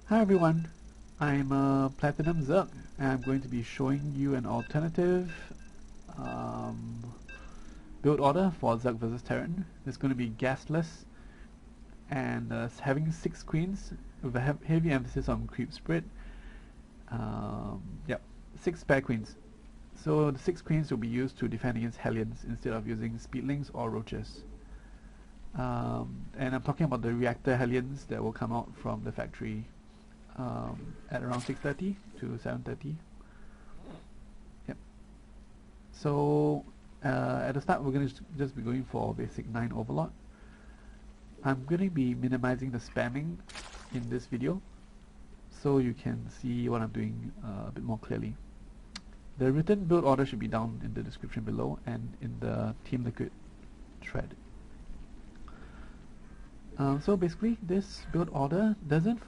Hi everyone, I'm Platinum Zerk and I'm going to be showing you an alternative build order for Zerk vs Terran. It's going to be gasless and having 6 queens with a heavy emphasis on creep spread. Yep, 6 spare queens. So the 6 queens will be used to defend against Hellions instead of using speedlings or roaches. And I'm talking about the reactor Hellions that will come out from the factory at around 6:30 to 7:30. Yep. So at the start we're going to just be going for basic 9 overlord. I'm going to be minimizing the spamming in this video so you can see what I'm doing a bit more clearly. The written build order should be down in the description below and in the Team Liquid thread. So basically this build order doesn't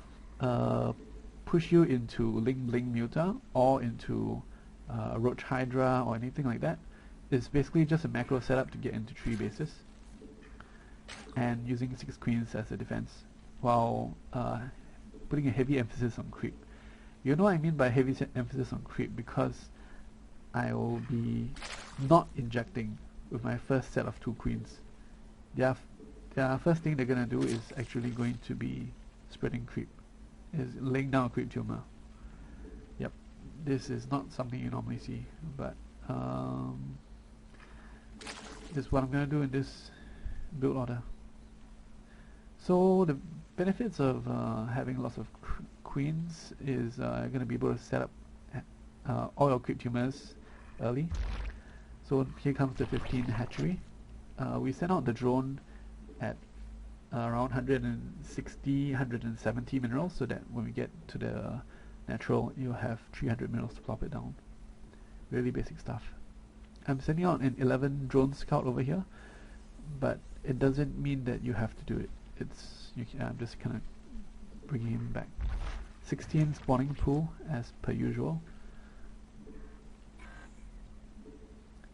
push you into ling muta or into roach hydra or anything like that. It's basically just a macro setup to get into 3 bases and using 6 queens as a defense while putting a heavy emphasis on creep. You know what I mean by heavy emphasis on creep, because I will be not injecting with my first set of 2 queens. Their first thing they're gonna do is actually going to be spreading creep, is laying down a creep tumor. Yep, this is not something you normally see, but this is what I'm gonna do in this build order. So the benefits of having lots of queens is you're gonna be able to set up all your creep tumors early. So here comes the 15 hatchery. We sent out the drone at around 160, 170 minerals, so that when we get to the natural, you'll have 300 minerals to plop it down. Really basic stuff. I'm sending out an 11 drone scout over here, but it doesn't mean that you have to do it. I'm just kind of bringing him back. 16 spawning pool as per usual.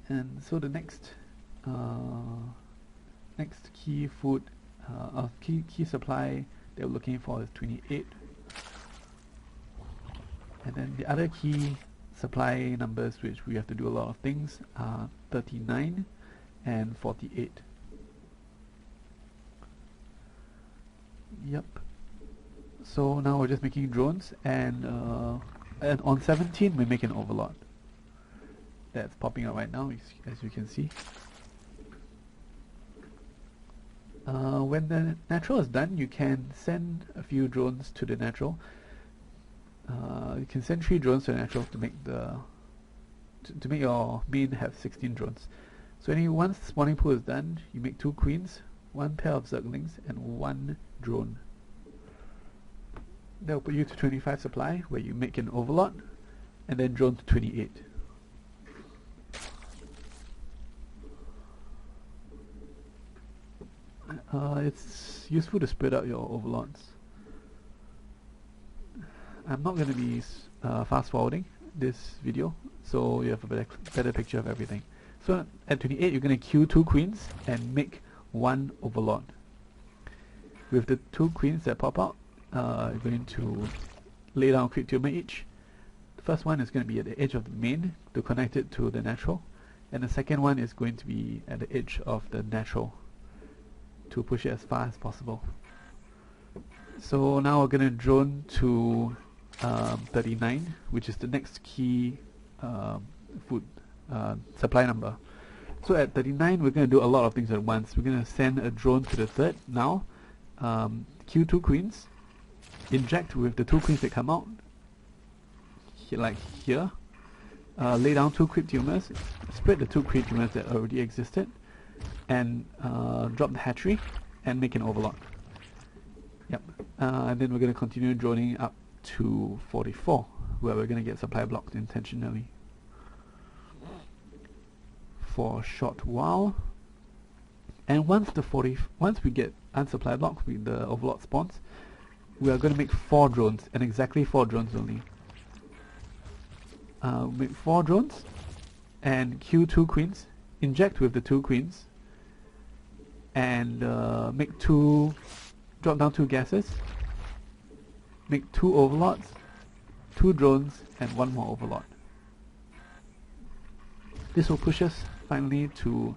And so the next key food, key supply that we're looking for is 28, and then the other key supply numbers which we have to do a lot of things are 39 and 48. Yep. So now we're just making drones, and on 17 we make an overlord. That's popping up right now, as you can see. When the natural is done, you can send a few drones to the natural. You can send 3 drones to the natural to make to make your main have 16 drones. So once the spawning pool is done, you make 2 queens, 1 pair of zerglings, and 1 drone. That will put you to 25 supply, where you make an overlord, and then drone to 28. It's useful to spread out your overlords. I'm not going to be fast forwarding this video, so you have a better picture of everything. So at 28 you're going to queue 2 queens and make 1 overlord. With the 2 queens that pop out, you're going to lay down a creep tumor each. The first one is going to be at the edge of the main to connect it to the natural, and the second one is going to be at the edge of the natural to push it as far as possible. So now we're going to drone to 39, which is the next key food supply number. So at 39 we're going to do a lot of things at once. We're going to send a drone to the 3rd now, queue 2 queens, inject with the 2 queens that come out, like here, lay down 2 creep tumors, spread the 2 creep tumors that already existed, and drop the hatchery and make an overlord. Yep. And then we're going to continue droning up to 44, where we're going to get supply blocked intentionally for a short while. And once we get unsupply blocked with the overlord spawns, we are going to make 4 drones, and exactly 4 drones only. Make 4 drones and queue 2 queens, inject with the 2 queens, and drop down 2 gases, make 2 overlords, 2 drones, and 1 more overlord. This will push us finally to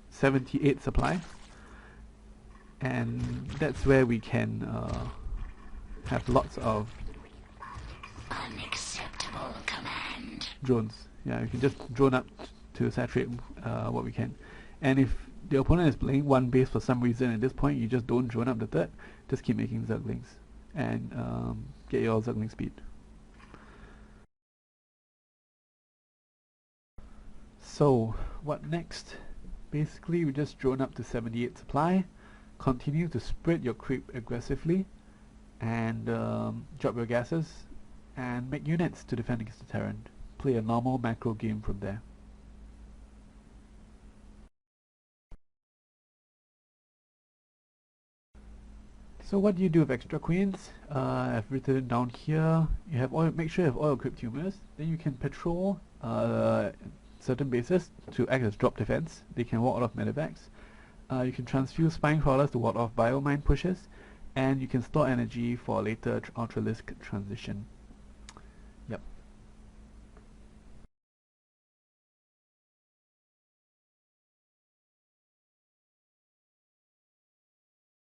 78 supply, and that's where we can have lots of unacceptable command drones. Yeah, you can just drone up to saturate what we can. And if the opponent is playing 1 base for some reason at this point, you just don't drone up the 3rd, just keep making Zerglings and get your Zergling speed. So what next? Basically we just drone up to 78 supply, continue to spread your creep aggressively, and drop your gases and make units to defend against the Terran. Play a normal macro game from there. So what do you do with extra queens? I've written down here, you have oil, make sure you have oil equipped tumors, then you can patrol certain bases to act as drop defense. They can ward off medevacs. You can transfuse spine crawlers to ward off biomine pushes, and you can store energy for later ultralisk transition.